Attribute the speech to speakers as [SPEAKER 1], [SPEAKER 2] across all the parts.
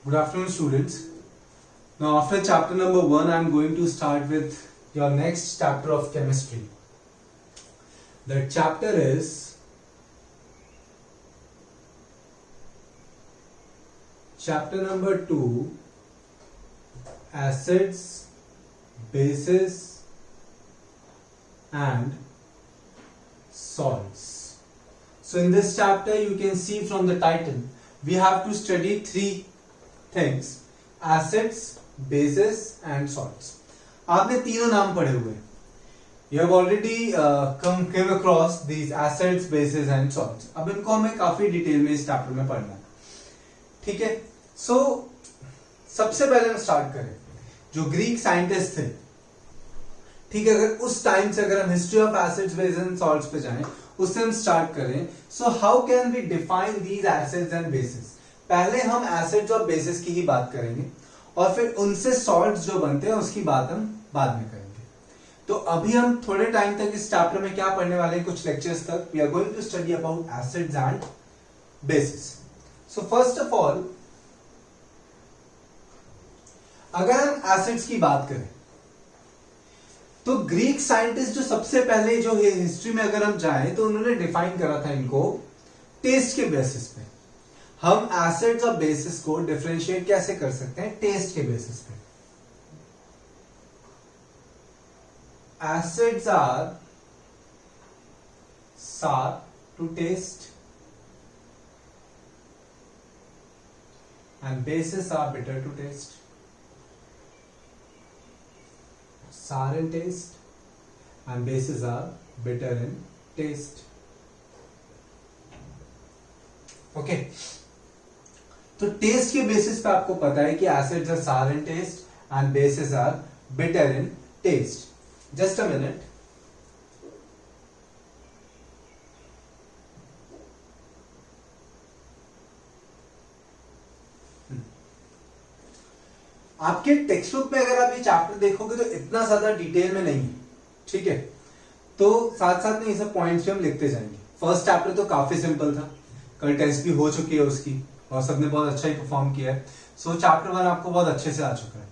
[SPEAKER 1] Good afternoon, students. Now, after chapter number 1, I am going to start with your next chapter of chemistry. The chapter is chapter number 2, acids, bases, and salts. So, in this chapter, you can see from the title, we have to study three things: acids, bases and salts. आपने तीनों नाम पढ़े हुए. You have already came across these acids, bases and salts. अब इनको हमें काफी detail में इस चैप्टर में पढ़ना है. ठीक है. सो सबसे पहले हम स्टार्ट करें जो ग्रीक साइंटिस्ट थे. ठीक है. अगर उस टाइम से अगर हम history of acids, bases and salts पे जाएं, उससे हम स्टार्ट करें. So how can we define these acids and bases. पहले हम एसिड्स और बेसिस की ही बात करेंगे और फिर उनसे सॉल्ट्स जो बनते हैं उसकी बात हम बाद में करेंगे. तो अभी हम थोड़े टाइम तक इस चैप्टर में क्या पढ़ने वाले हैं, कुछ लेक्चर्स तक we are going to study about acids and bases. So first of all, अगर हम एसिड्स की बात करें तो ग्रीक साइंटिस्ट जो सबसे पहले जो हिस्ट्री में अगर हम जाएं तो उन्होंने डिफाइन करा था इनको टेस्ट के बेसिस पे. हम एसिड्स और बेसिस को डिफरेंशिएट कैसे कर सकते हैं? टेस्ट के बेसिस पे. Acids are sour to taste and bases are bitter to taste. Sour in taste and bases are bitter in taste. Okay. तो टेस्ट के बेसिस पे आपको पता है कि acids are sour in taste and bases are bitter in taste. Just a minute. आपके text book में अगर आप ये चैप्टर देखोगे तो इतना ज्यादा डिटेल में नहीं है. ठीक है. तो साथ साथ में ये सब पॉइंट्स भी हम लिखते जाएंगे. फर्स्ट चैप्टर तो काफी सिंपल था, कल टेस्ट भी हो चुकी है उसकी और सबने बहुत अच्छा ही परफॉर्म किया है. सो चैप्टर 1 आपको बहुत अच्छे से आ चुका है.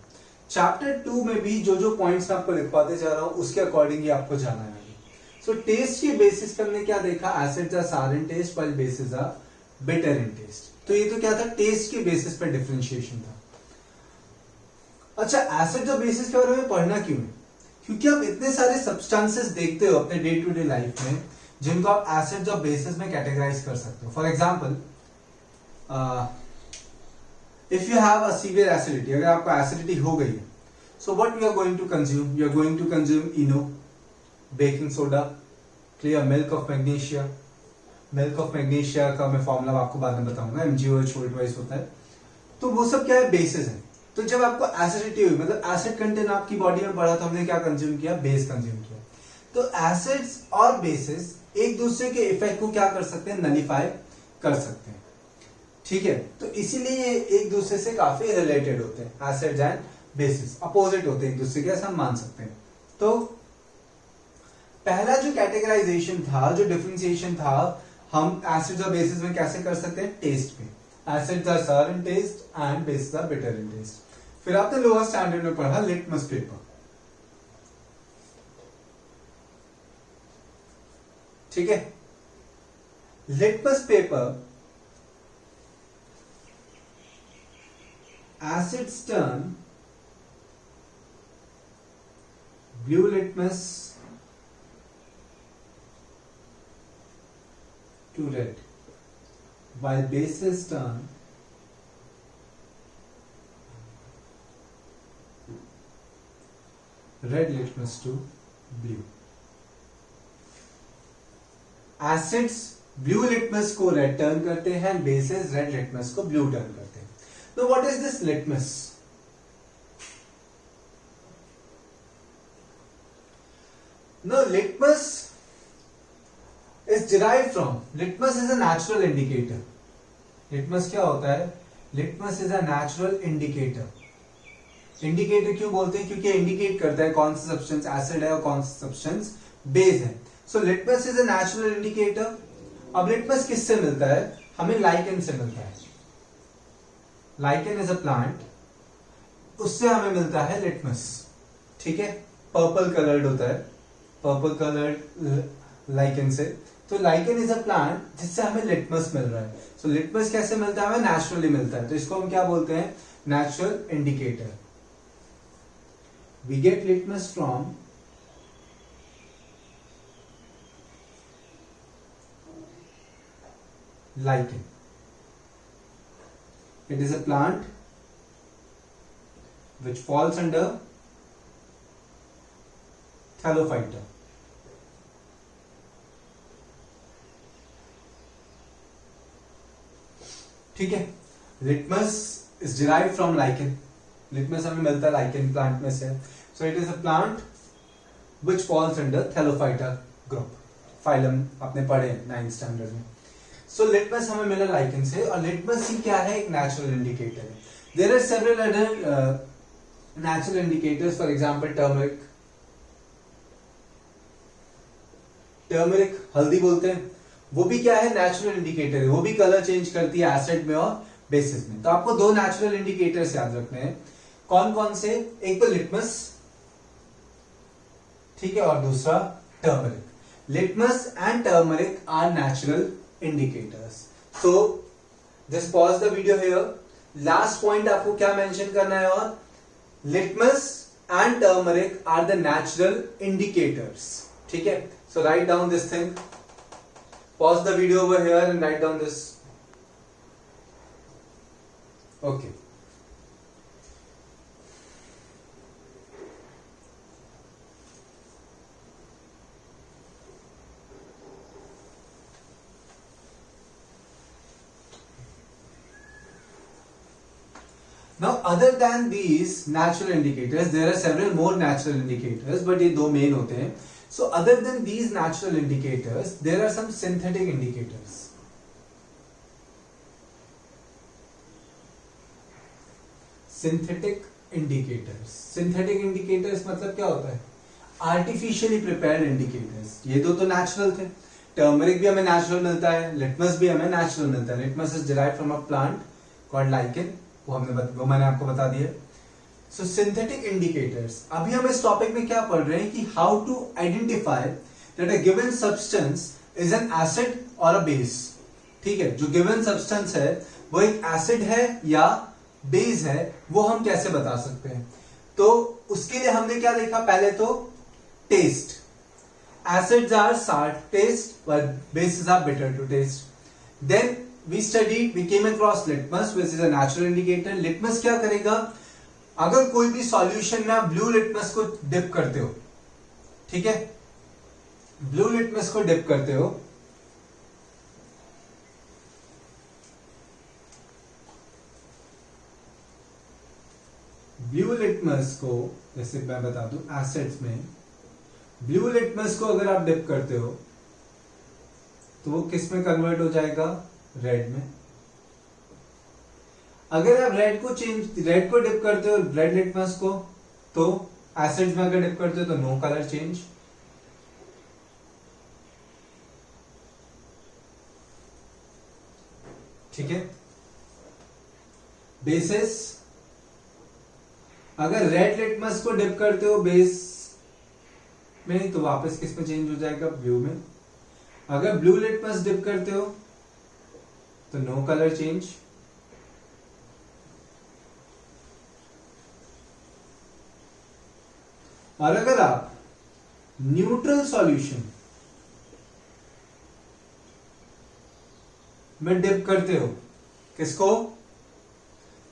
[SPEAKER 1] चैप्टर 2 में भी जो जो पॉइंट्स मैं आपको लिखवाते जा रहा हूं उसके अकॉर्डिंग ही आपको जाना है. सो टेस्ट के बेसिस पर हमने क्या देखा? Acids are sour in taste while bases are bitter in taste. तो ये तो क्या था? टेस्ट के बेसिस पर डिफरेंशिएशन था. अच्छा, एसिड्स और बेसिस के बारे में पढ़ना क्यों है? क्योंकि आप इतने सारे सब्सटेंसेस देखते हो अपने डे टू डे लाइफ में जिनको आप एसिड्स और बेसिस में कैटेगराइज कर सकते हो. For example, if you have a severe acidity, अगर आपको एसिडिटी हो गई है, so what you are going to consume? You are going to consume Eno, baking soda, clear, milk of magnesia. Milk of magnesia का मैं formula आपको बाद में बताऊंगा, MgOH वोल्ट वाइज होता है. तो वो सब क्या है? बेसिस है. तो जब आपको एसिडिटी हुई, मतलब एसिड कंटेंट आपकी बॉडी में बढ़ा, तो हमने क्या कंज्यूम किया? बेस कंज्यूम किया. तो एसिड्स और बेसिस एक दूसरे के इफेक्ट को क्या कर सकते हैं? नलीफाई कर सकते हैं. ठीक है. तो इसीलिए एक दूसरे से काफी रिलेटेड होते हैं. एसिड्स एंड बेसिस अपोजिट होते हैं एक दूसरे के, ऐसा हम मान सकते हैं. तो पहला जो कैटेगराइजेशन था, जो डिफरेंशिएशन था, हम एसिड्स और बेसिस में कैसे कर सकते हैं? टेस्ट पे. Acids are sour in taste and bases are bitter in taste. फिर आपने लोअर स्टैंडर्ड में पढ़ा लिटमस पेपर. ठीक है. Litmus paper, acids turn blue litmus to red, while bases turn red litmus to blue. Acids blue litmus को red turn करते हैं, bases red litmus को ब्लू टर्न करते हैं. तो what is this litmus? No, litmus is derived from, litmus is a natural indicator. litmus क्या होता है? litmus is a natural indicator. Indicator क्यों बोलते हैं? क्योंकि इंडिकेट करता है कौन सा सब्सटेंस एसिड है और कौन सा सब्सटेंस बेस है. So litmus is a natural indicator. अब लिटमस किससे मिलता है? हमें लाइकेन से मिलता है. लाइकेन इज अ प्लांट, उससे हमें मिलता है लिटमस, ठीक है, पर्पल कलर्ड होता है, पर्पल कलर्ड लाइकेन से। तो लाइकेन इज अ प्लांट जिससे हमें लिटमस मिल रहा है। सो लिटमस कैसे मिलता है, हमें नेचुरली मिलता है, तो इसको हम क्या बोलते हैं, natural indicator. We get litmus from lichen. It is a plant which falls under Thallophyta. ठीक है, litmus is derive from lichen, litmus हमें मिलता है लाइकेन प्लांट में से। So it is a plant which falls under Thallophyta group, phylum आपने पढ़े 9th standard में। सो लिटमस हमें मिला लाइकेन से, और लिटमस ही क्या है, एक नेचुरल इंडिकेटर है। There are several other natural indicators, for example turmeric, turmeric हल्दी बोलते हैं, वो भी क्या है, नेचुरल इंडिकेटर है, वो भी कलर चेंज करती है एसिड में और बेसिस में। तो आपको दो नेचुरल इंडिकेटर्स याद रखने हैं, कौन कौन से, एक तो लिटमस, ठीक है, और दूसरा turmeric. Litmus and turmeric are natural indicators. So just pause the video here. Last point आपको क्या मेंशन करना है, और litmus and turmeric are the natural indicators. ठीक है, so write down this thing. Pause the video over here and write down this. Okay. Now, other than these natural indicators, there are several more natural indicators, but ये दो main होते हैं. So, other than these natural indicators, there are some synthetic indicators. Synthetic indicators. Synthetic indicators मतलब क्या होता है? Artificially prepared indicators. ये दो तो natural थे. Turmeric भी हमें natural मिलता है, litmus भी हमें natural मिलता है. Litmus is derived from a plant called lichen. वो मैंने आपको बता दिया। सो सिंथेटिक इंडिकेटर्स, अभी हम इस टॉपिक में क्या पढ़ रहे हैं कि how to identify that a given substance is an acid और अ बेस। ठीक है, जो गिवन सब्सटेंस है वो एक एसिड है या बेस है, वो हम कैसे बता सकते हैं। तो उसके लिए हमने क्या देखा, पहले तो taste, acids are sour taste but bases are bitter to taste. Then we came across litmus which is a natural indicator. litmus क्या करेगा, अगर कोई भी सॉल्यूशन में आप ब्लू लिटमस को डिप करते हो, ठीक है, ब्लू लिटमस को डिप करते हो, ब्लू लिटमस को, जैसे मैं बता दूं एसिड्स में ब्लू लिटमस को अगर आप डिप करते हो तो वो किस में कन्वर्ट हो जाएगा, रेड में। अगर आप रेड को डिप करते हो, रेड लिटमस को, तो एसिड्स में अगर डिप करते हो तो नो कलर चेंज। ठीक है, बेसिस, अगर रेड लिटमस को डिप करते हो बेस में तो वापस किस में चेंज हो जाएगा, ब्लू में। अगर ब्लू लिटमस डिप करते हो तो नो कलर चेंज। और अगर आप न्यूट्रल सॉल्यूशन में डिप करते हो, किसको,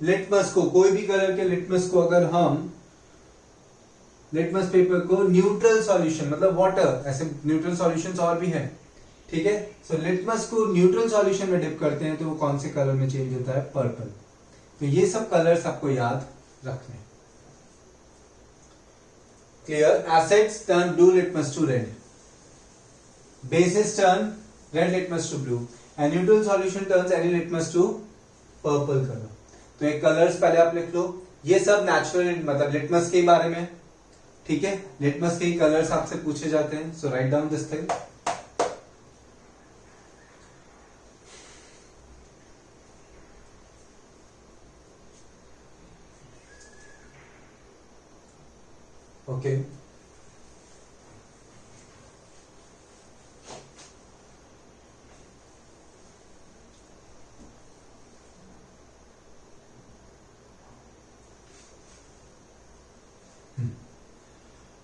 [SPEAKER 1] लिटमस को, कोई भी कलर के लिटमस को, अगर हम लिटमस पेपर को न्यूट्रल सॉल्यूशन मतलब वाटर, ऐसे न्यूट्रल सॉल्यूशंस और भी हैं, ठीक है। सो लिटमस को न्यूट्रल सॉल्यूशन में डिप करते हैं तो वो कौन से कलर में चेंज होता है, पर्पल। तो ये सब कलर्स आपको याद रखने। Clear, acids turn blue litmus to red, bases turn red litmus to blue, and neutral solution turns any litmus to purple colour. तो एक कलर्स पहले आप लिख लो, ये सब नेचुरल मतलब लिटमस के बारे में, ठीक है, लिटमस के ही कलर्स आपसे पूछे जाते हैं। So write down this thing. Okay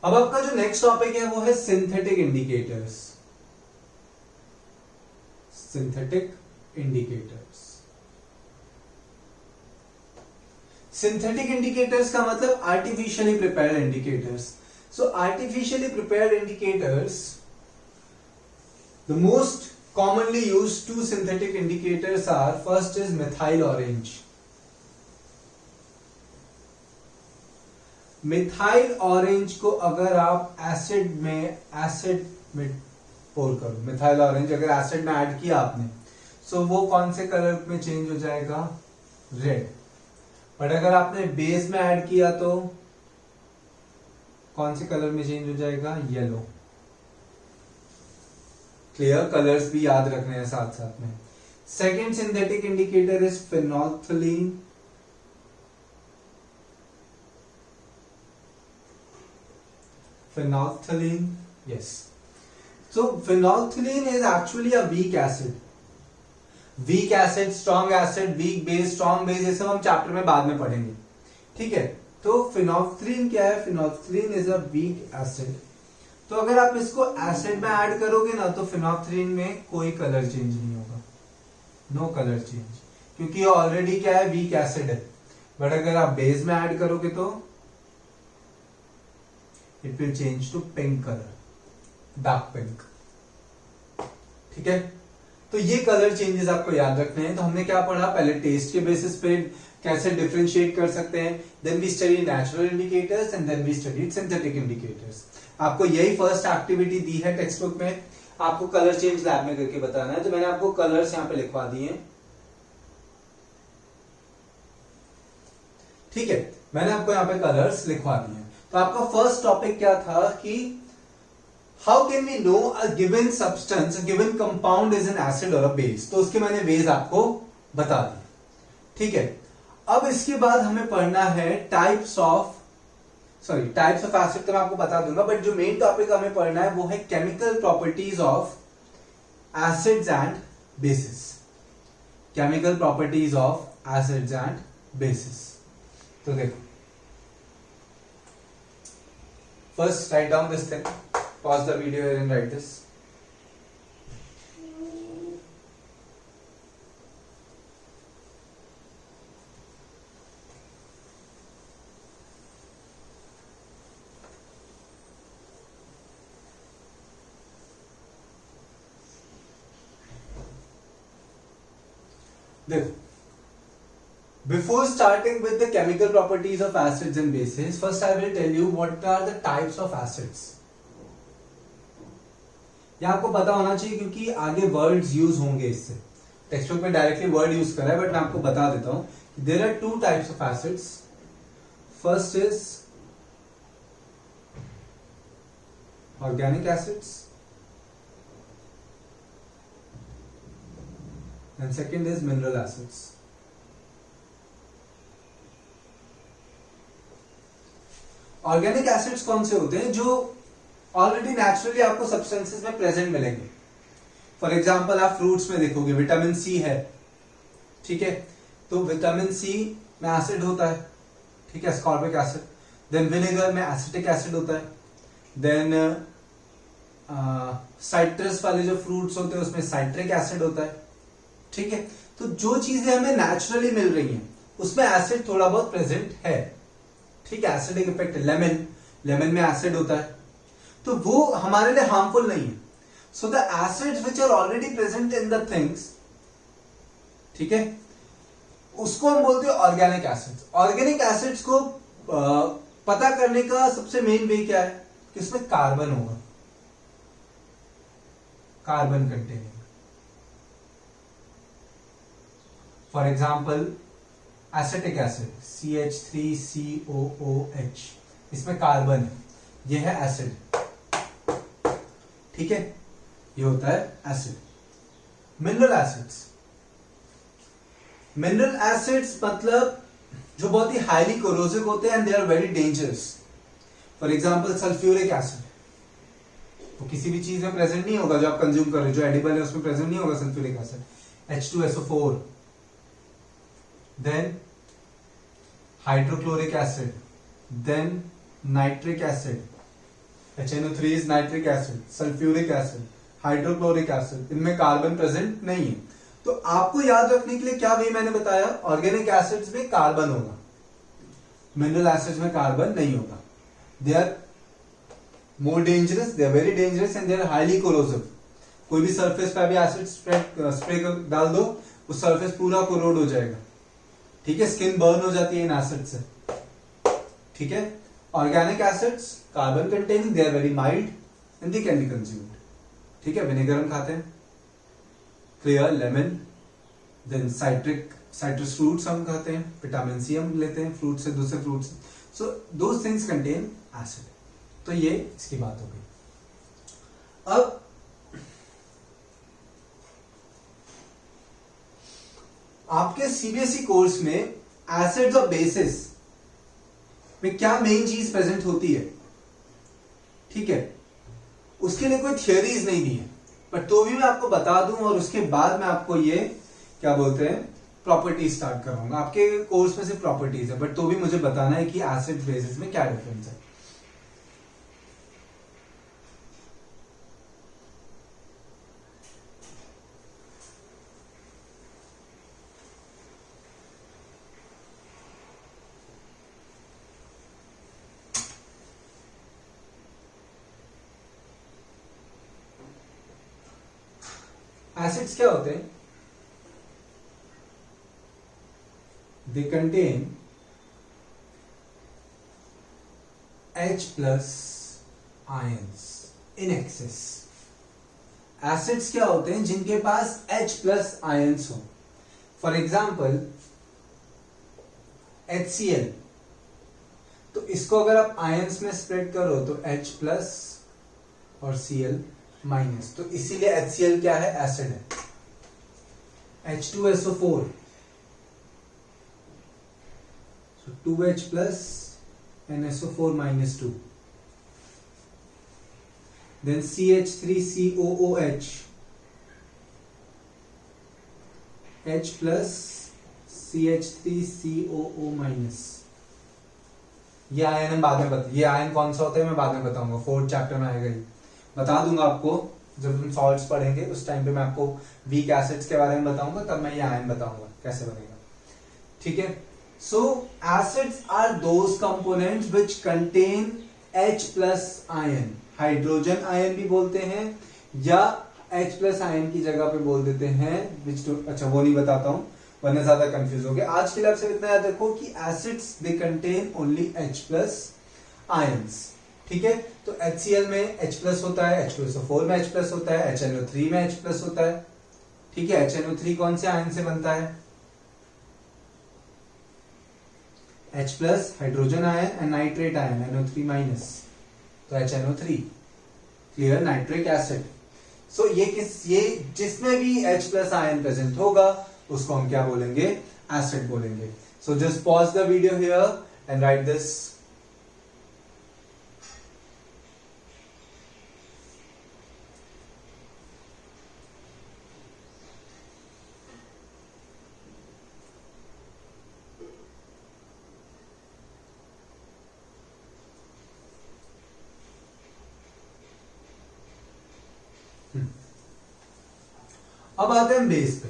[SPEAKER 1] अब आपका जो नेक्स्ट टॉपिक है वो है synthetic indicators. Synthetic indicators, synthetic indicators का मतलब artificially prepared indicators. So artificially prepared indicators, the most commonly used two synthetic indicators are, first is methyl orange. Methyl orange को अगर आप एसिड में पोर करो, मिथाइल ऑरेंज अगर एसिड में add किया आपने, सो वो कौन से कलर में चेंज हो जाएगा? रेड। बट अगर आपने बेस में ऐड किया तो कौन से कलर में चेंज हो जाएगा? येलो। क्लियर? कलर्स भी याद रखने हैं साथ साथ में। Second synthetic indicator is phenolphthalein. Phenolphthalein, yes. So phenolphthalein is actually a weak acid. Weak acid, strong acid, weak base, strong base, ये सब हम चैप्टर में बाद में पढ़ेंगे, ठीक है? तो phenolphthalein क्या है? phenolphthalein is a weak acid. तो अगर आप इसको एसिड में ऐड करोगे ना तो phenolphthalein में कोई कलर चेंज नहीं होगा, नो कलर चेंज, क्योंकि ये ऑलरेडी क्या है? वीक एसिड है। बट अगर आप बेस में ऐड करोगे तो it will change to pink color, dark pink, ठीक है? तो ये कलर चेंजेस आपको याद रखने हैं। तो हमने क्या पढ़ा? पहले टेस्ट के बेसिस पे कैसे डिफरेंशिएट कर सकते हैं, then we study natural indicators and then we studied synthetic indicators. आपको यही फर्स्ट एक्टिविटी दी है टेक्स्ट बुक में, आपको कलर चेंज लैब में करके बताना है। तो मैंने आपको कलर्स यहाँ पे लिखवा दिए हैं, ठीक है? मैंने आपको यहाँ पे कलर्स लिखवा दिए हैं। तो आपका फर्स्ट टॉपिक क्या था कि how can we know a given substance, a given compound is an acid और अ बेस। तो उसके मैंने वेज आपको बता दिए, ठीक है? अब इसके बाद हमें पढ़ना है टाइप्स ऑफ एसिड, तो मैं आपको बता दूंगा, बट जो मेन टॉपिक हमें पढ़ना है वो है chemical properties of acids and basis. Chemical properties of acids and basis. तो देखो, first write down this thing, pause the video here and write this. देखो, before starting with the chemical properties of acids and bases, first I will tell you what are the types of acids. ये आपको पता होना चाहिए क्योंकि आगे words use होंगे इससे। टेक्स्ट बुक में डायरेक्टली वर्ड यूज करा है, बट मैं आपको बता देता हूं। There are two types of acids. First is organic acids and second is mineral acids. Organic acids कौन से होते हैं? जो ऑलरेडी नेचुरली आपको सब्सटेंसेस में प्रेजेंट मिलेंगे। फॉर एग्जांपल आप फ्रूट्स में देखोगे विटामिन सी है, ठीक है? तो विटामिन सी में एसिड होता है, ठीक है, एस्कॉर्बिक एसिड। देन विनेगर में एसिटिक एसिड होता है। देन साइट्रस वाले जो फ्रूट्स होते हैं उसमें साइट्रिक एसिड होता है, ठीक है? तो जो चीजें हमें नेचुरली मिल रही हैं उसमें एसिड थोड़ा बहुत प्रेजेंट है, ठीक है? एसिडिक इफेक्ट, लेमन में एसिड होता है, तो वो हमारे लिए हार्मफुल नहीं है। So the acids which are already present in the things, ठीक है, उसको हम बोलते हैं ऑर्गेनिक एसिड्स। ऑर्गेनिक एसिड्स को पता करने का सबसे मेन वे क्या है कि उसमें कार्बन होगा, carbon containing. For example acetic acid CH3COOH, इसमें कार्बन है, यह है एसिड, ठीक है? ये होता है acid. Mineral acids, mineral acids मतलब जो बहुत ही हाईली कोरोसिव होते हैं and they are very dangerous. For example sulphuric acid, तो किसी भी चीज में प्रेजेंट नहीं होगा जो आप कंज्यूम कर रहे हो, जो एडिबल है उसमें प्रेजेंट नहीं होगा sulphuric acid. H2SO4, then hydrochloric acid, then nitric acid, HNO3 is nitric acid, sulphuric acid, hydrochloric acid, इनमें कार्बन प्रेजेंट नहीं है। तो आपको याद रखने के लिए क्या भी मैंने बताया, ऑर्गेनिक एसिड्स में कार्बन होगा, मिनरल एसिड्स में कार्बन नहीं होगा। They are more dangerous, they are very dangerous and they are highly corrosive. कोई भी सरफेस पे भी एसिड स्प्रे डाल दो, उस सरफेस पूरा कोरोड हो जाएगा, ठीक है, स्किन बर्न हो जाती है इन एसिड से, ठीक है। Organic acids carbon containing, they are very mild and they can be consumed, ठीक है। विनेगर हम खाते हैं, clear, lemon, then citrus fruits हम खाते हैं, विटामिन सी हम लेते हैं फ्रूट से, दूसरे फ्रूट से, so those things contain acid. तो ये इसकी बात हो गई। अब आपके सीबीएसई कोर्स में एसिड्स और बेसिस में क्या मेन चीज प्रेजेंट होती है, ठीक है, उसके लिए कोई थियरीज नहीं दी है, बट तो भी मैं आपको बता दूं और उसके बाद मैं आपको ये क्या बोलते हैं प्रॉपर्टीज स्टार्ट करूंगा। आपके कोर्स में सिर्फ प्रॉपर्टीज है, बट तो भी मुझे बताना है कि एसिड बेसिस में क्या डिफरेंस है। एसिड्स क्या होते हैं, they contain H plus ions in excess. Acids क्या होते हैं, जिनके पास H प्लस आयंस हो। फॉर एग्जाम्पल HCl, तो इसको अगर आप आयंस में स्प्रेड करो तो H प्लस और Cl माइनस, तो इसीलिए HCl क्या है, एसिड है। H2SO4, so 2H plus and SO4 minus 2, then CH3COOH, H plus CH3COO minus। ये आयन हम बाद में ये आयन कौन सा होता है मैं बाद में बताऊंगा, 4th चैप्टर में आएगा, ये बता दूंगा आपको जब हम सॉल्ट्स पढ़ेंगे, उस टाइम पे मैं आपको वीक एसिड्स के बारे में बताऊंगा, तब मैं ये आयन बताऊंगा कैसे बनेगा, ठीक है। So acids are those components which contain H plus ion, hydrogen ion भी बोलते हैं, या H प्लस आयन की जगह पे बोल देते हैं which to, अच्छा वो नहीं बताता हूं वरना ज्यादा कंफ्यूज हो गया। आज के लिए आपसे इतना याद रखो कि acids they contain only H plus ions, ठीक है। तो HCl में H प्लस होता है, H2SO4 में H प्लस होता है, HNO3 में H प्लस होता है, ठीक है। HNO3 कौन से आयन से बनता है, H plus hydrogen ion and nitrate ion NO3 minus, तो HNO3, क्लियर, नाइट्रिक एसिड। सो ये जिसमें भी H प्लस आयन प्रेजेंट होगा उसको हम क्या बोलेंगे, एसिड बोलेंगे। So just pause the video here and right this. अब आते हैं बेस पे।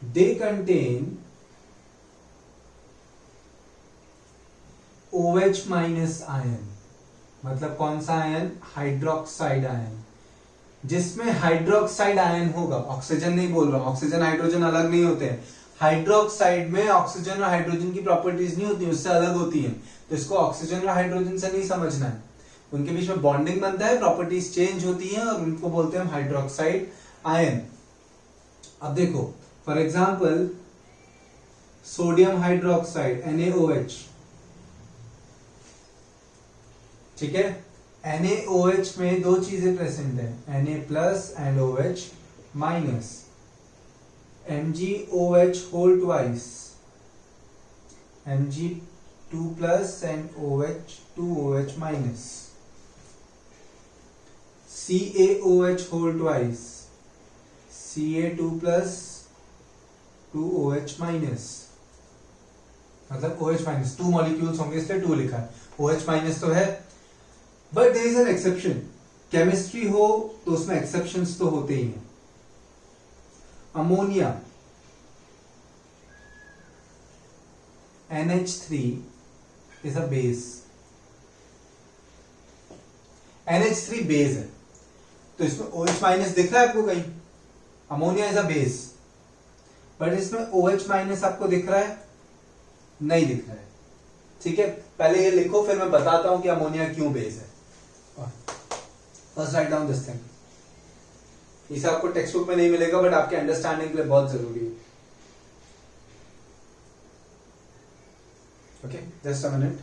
[SPEAKER 1] They contain OH minus ion, मतलब कौन सा आयन, हाइड्रोक्साइड आयन। जिसमें हाइड्रोक्साइड आयन होगा, ऑक्सीजन नहीं बोल रहा हूं, ऑक्सीजन हाइड्रोजन अलग नहीं होते हैं। हाइड्रोक्साइड में ऑक्सीजन और हाइड्रोजन की प्रॉपर्टीज नहीं होती, उससे अलग होती हैं, तो इसको ऑक्सीजन और हाइड्रोजन से नहीं समझना है। उनके बीच में बॉन्डिंग बनता है, प्रॉपर्टीज चेंज होती हैं और उनको बोलते हैं हाइड्रोक्साइड आयन। अब देखो for example sodium hydroxide NaOH, ठीक है। NaOH में दो चीजें प्रेजेंट है, Na plus and OH minus. MgOH whole twice, Mg2 plus and OH 2OH minus, CaOH whole twice, Ca2 plus 2OH minus, मतलब OH माइनस, 2 मॉलिक्यूल्स होंगे इसलिए 2 लिखा है, OH माइनस तो है, but there is an exception. Chemistry हो तो उसमें एक्सेप्शंस तो होते ही हैं. Ammonia NH3 is a base. NH3 base है, तो इसमें OH माइनस दिख रहा है आपको कहीं? Ammonia is a base, but इसमें OH माइनस आपको दिख रहा है? नहीं दिख रहा है. ठीक है, पहले ये लिखो, फिर मैं बताता हूं कि अमोनिया क्यों बेस है. First right down this thing. इसे आपको टेक्स्ट बुक में नहीं मिलेगा, बट आपके अंडरस्टैंडिंग के लिए बहुत जरूरी है. Okay, just a minute.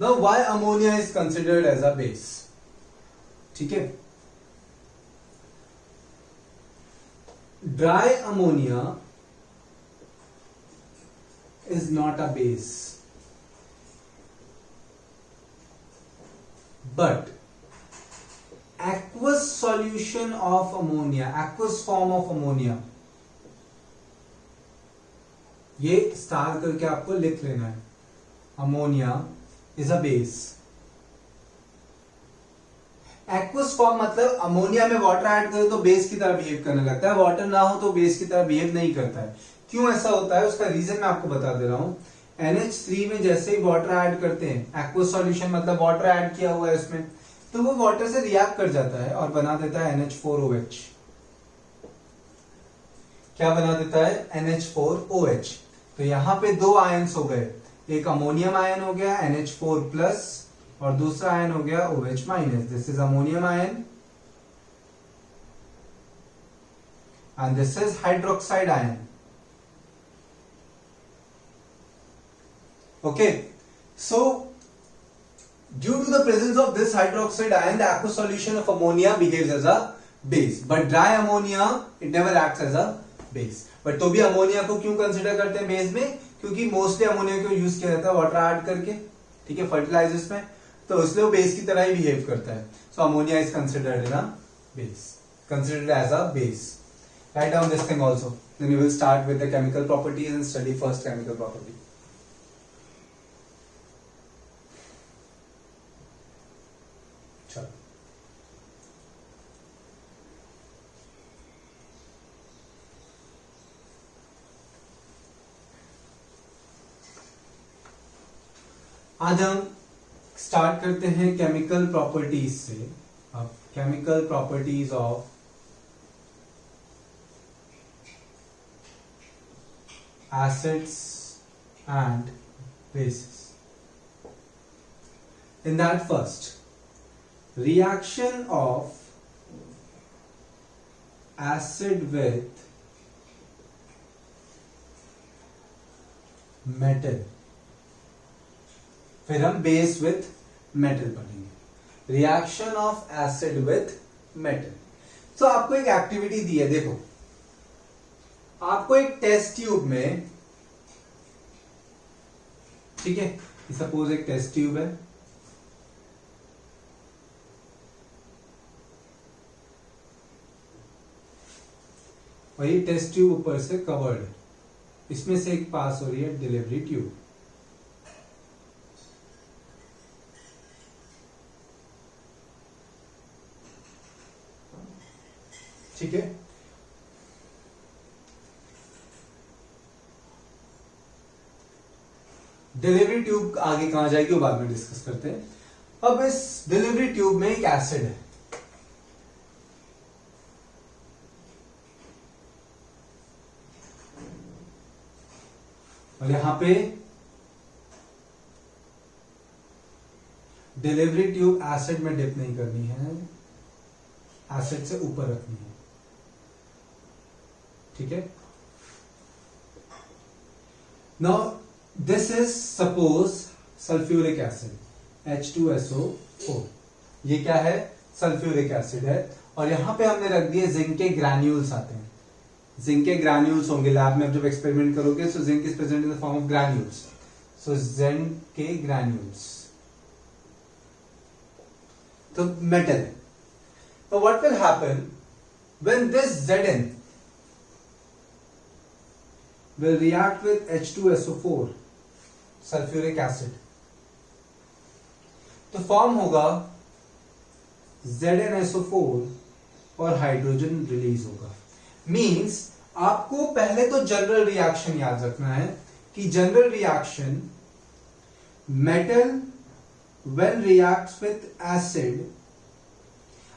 [SPEAKER 1] Now, why ammonia is considered as a base? ठीक है, dry ammonia is not a base, but aqueous solution of ammonia, aqueous form of ammonia, ये स्टार करके आपको लिख लेना है. Ammonia is a base. Aqueous form मतलब ammonia में वाटर ऐड करो तो बेस की तरह बिहेव करने लगता है, वाटर ना हो तो बेस की तरह बिहेव नहीं करता है. क्यों ऐसा होता है, उसका रीजन मैं आपको बता दे रहा हूं. NH3 में जैसे ही वाटर ऐड करते हैं, एक्वस सॉल्यूशन मतलब वाटर ऐड किया हुआ है उसमें, तो वो वाटर से रिएक्ट कर जाता है और बना देता है NH4OH. क्या बना देता है? NH4OH. तो यहां पे दो आयन्स हो गए, एक अमोनियम आयन हो गया NH4 प्लस, और दूसरा आयन हो गया OH minus. This is ammonium ion and this is hydroxide ion. Okay, so due to the presence of this hydroxide ion, the aqueous solution of ammonia behaves as a base, but dry ammonia it never acts as a base. but तो भी ammonia को क्यों consider करते हैं base में? क्योंकि mostly ammonia को use किया जाता है वाटर ऐड करके, ठीक है, फर्टिलाइजर्स में, तो इसलिए वो बेस की तरह ही बिहेव करता है. So ammonia is considered in a base, considered as a base. Right down this thing also, then we will start with the chemical properties and study first chemical property. चलो, आज हम start करते हैं chemical properties से. अब chemical properties of acids and basis. In that first, reaction of acid with metal, फिर हम base with metal पढ़ेंगे. Reaction of acid with metal. तो आपको एक एक्टिविटी दी है, देखो आपको एक टेस्ट ट्यूब में, ठीक है, सपोज एक टेस्ट ट्यूब है, और ये टेस्ट ट्यूब ऊपर से कवर्ड है, इसमें से एक पास हो रही है डिलीवरी ट्यूब. ठीक है, डिलीवरी ट्यूब आगे कहां जाएगी वो बाद में डिस्कस करते हैं. अब इस डिलीवरी ट्यूब में एक एसिड है, और यहां पे डिलीवरी ट्यूब एसिड में डिप नहीं करनी है, एसिड से ऊपर रखनी है, ठीक है। Now this is suppose sulphuric acid H2SO4, ये क्या है, सल्फ्यूरिक एसिड है, और यहां पे हमने रख दिए जिंक के ग्रैन्यूल्स आते हैं, जिंक के ग्रैन्यूल्स होंगे लैब में जब एक्सपेरिमेंट करोगे, so zinc is present in the form of granules, so zinc के ग्रैन्यूल्स, तो मेटल। तो what will happen when this Zn will react with H2SO4 sulphuric acid, तो फॉर्म होगा ZnSO4 और हाइड्रोजन रिलीज होगा। मींस आपको पहले तो जनरल रिएक्शन याद रखना है कि general reaction metal when reacts with acid,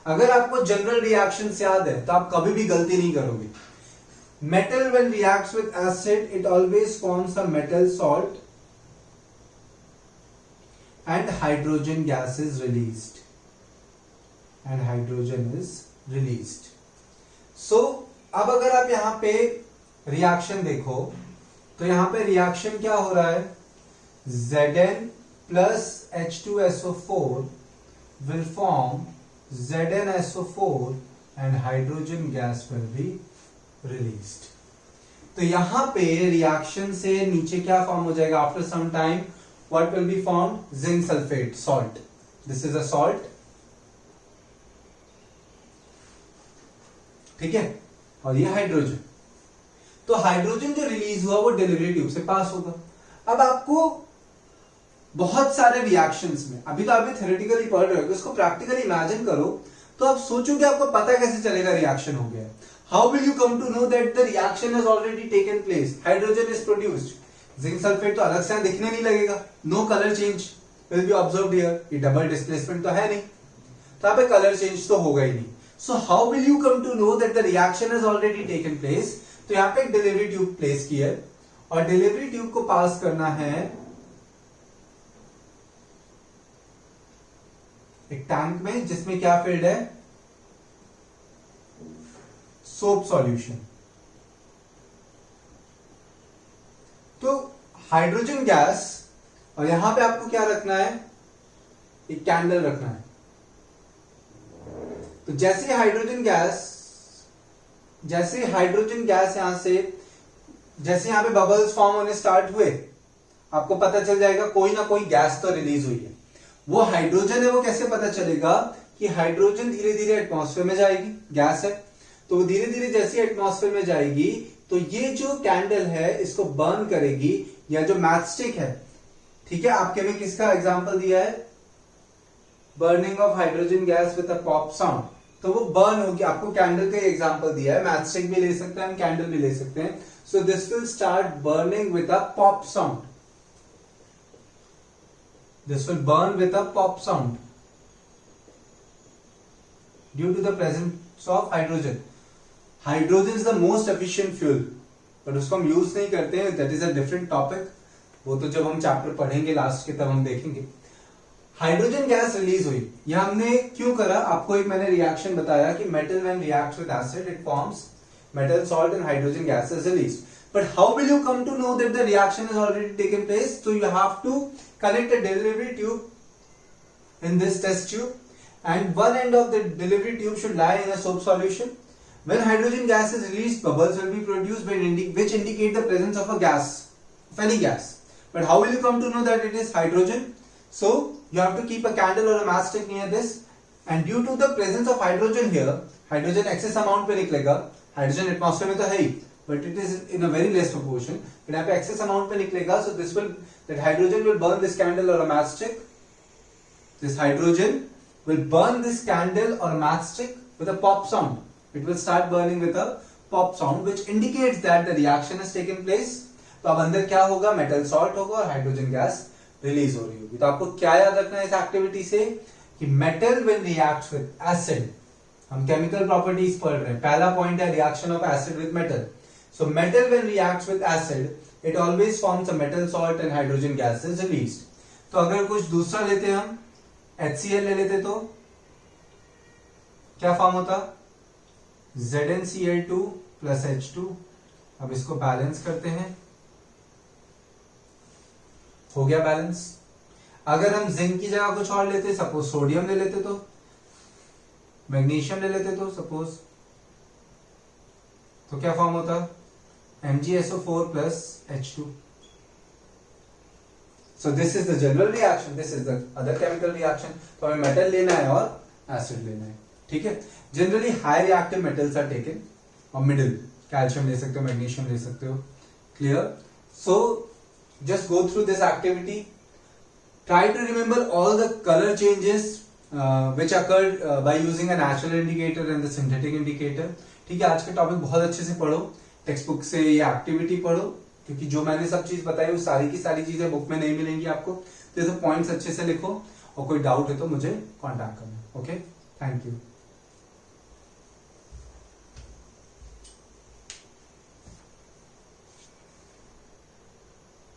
[SPEAKER 1] अगर आपको जनरल रिएक्शन याद है तो आप कभी भी गलती नहीं करोगे। Metal when reacts with acid it always forms a metal salt and hydrogen gas is released, and hydrogen is released. So अब अगर आप यहां पे रिएक्शन देखो तो यहां पे रिएक्शन क्या हो रहा है, Zn plus H2SO4 will form ZnSO4 and hydrogen gas will be released. तो यहां पे रिएक्शन से नीचे क्या फॉर्म हो जाएगा, after some time what will be formed, zinc sulfate salt, this is a salt, ठीक है, और ये हाइड्रोजन, तो हाइड्रोजन जो रिलीज हुआ वो डिलीवरी ट्यूब से पास होगा। अब आपको बहुत सारे रिएक्शंस में, अभी तो आप थ्योरेटिकली पढ़ रहे हो, इसको प्रैक्टिकली इमेजिन करो तो आप सोचोगे आपको पता कैसे चलेगा रिएक्शन हो गया। How will you come to know that the reaction has already taken place, hydrogen is produced, zinc sulphate तो अलग से दिखने नहीं लगेगा, no colour change will be observed here, ये डबल डिस्प्लेसमेंट तो है नहीं, तो यहाँ पे कलर चेंज तो होगा ही नहीं। So how will you come to know that the reaction has already taken place, तो यहाँ पे एक डिलीवरी ट्यूब प्लेस की है और डिलीवरी ट्यूब को पास करना है एक टैंक में जिसमें क्या फिल्ड है, सोप सॉल्यूशन। तो हाइड्रोजन गैस, और यहां पे आपको क्या रखना है, एक कैंडल रखना है। तो जैसे हाइड्रोजन गैस यहां से, जैसे यहां पे बबल्स फॉर्म होने स्टार्ट हुए, आपको पता चल जाएगा कोई ना कोई गैस तो रिलीज हुई है। वो हाइड्रोजन है, वो कैसे पता चलेगा कि हाइड्रोजन धीरे धीरे एटमॉस्फेयर में जाएगी, गैस है, तो धीरे धीरे जैसे एटमॉस्फेयर में जाएगी तो ये जो कैंडल है इसको बर्न करेगी, या जो मैचस्टिक है, ठीक है, आपके में किसका एग्जांपल दिया है, burning of hydrogen gas with a pop sound, तो वो बर्न होगी। आपको कैंडल का एग्जांपल दिया है, मैचस्टिक भी ले सकते हैं, हम कैंडल भी ले सकते हैं। So this will start burning with a pop sound, this will burn with a pop sound due to the presence of hydrogen. Hydrogen is the most efficient fuel, but उसको हम यूज नहीं करते हैं, that is a different topic, वो तो जब हम chapter पढ़ेंगे लास्ट के तब हम देखेंगे। हाइड्रोजन गैस रिलीज हुई, यह हमने क्यों करा, आपको एक मैंने रिएक्शन बताया कि metal when reacts with acid it forms metal salt and hydrogen gas is released. But how will you come to know that the reaction is already taken place, so you have to connect a delivery tube in this test tube, and one end of the delivery tube should lie in a soap solution. When hydrogen gas is released, bubbles will be produced which indicate the presence of a gas, of any gas. But how will you come to know that it is hydrogen? So you have to keep a candle or a matchstick near this, and due to the presence of hydrogen here, hydrogen excess amount पे निकलेगा, hydrogen atmosphere में तो है ही, but it is in a very less proportion, but यहाँ पे excess amount पे निकलेगा, so that hydrogen will burn this candle or a matchstick. This hydrogen will burn this candle or a matchstick with a pop sound. It will start burning with a pop sound, which indicates that the reaction has taken place. तो अब अंदर क्या होगा, metal salt होगा और hydrogen gas release हो रही होगी। तो आपको क्या याद रखना है इस एक्टिविटी से कि metal when reacts with acid, हम केमिकल प्रॉपर्टीज पढ़ रहे हैं, पहला पॉइंट है reaction of acid with metal. So metal when reacts with acid it always forms a metal salt and hydrogen gas is released. तो अगर कुछ दूसरा लेते हैं हम, HCl ले लेते तो क्या फॉर्म होता, ZnCl2 प्लस H2। अब इसको बैलेंस करते हैं, हो गया बैलेंस। अगर हम जिंक की जगह कुछ और लेते, सपोज सोडियम ले लेते तो, मैग्नीशियम ले लेते तो सपोज, तो क्या फॉर्म होता, MgSO4 plus H2। So this is the general reaction, this is the other chemical reaction। तो हमें मेटल लेना है और एसिड लेना है, ठीक है। Generally high reactive metals are taken और मिडिल, कैल्शियम ले सकते हो, मैग्नीशियम ले सकते हो, clear. So just go through this activity, try to remember all the colour changes which occurred by using a natural indicator and the synthetic indicator। ठीक है, आज का टॉपिक बहुत अच्छे से पढ़ो, टेक्स्ट बुक से ये एक्टिविटी पढ़ो, क्योंकि जो मैंने सब चीज बताई वो सारी की सारी चीजें बुक में नहीं मिलेंगी आपको। तो पॉइंट्स अच्छे से लिखो और कोई डाउट है तो मुझे कांटेक्ट करना। Okay, thank you.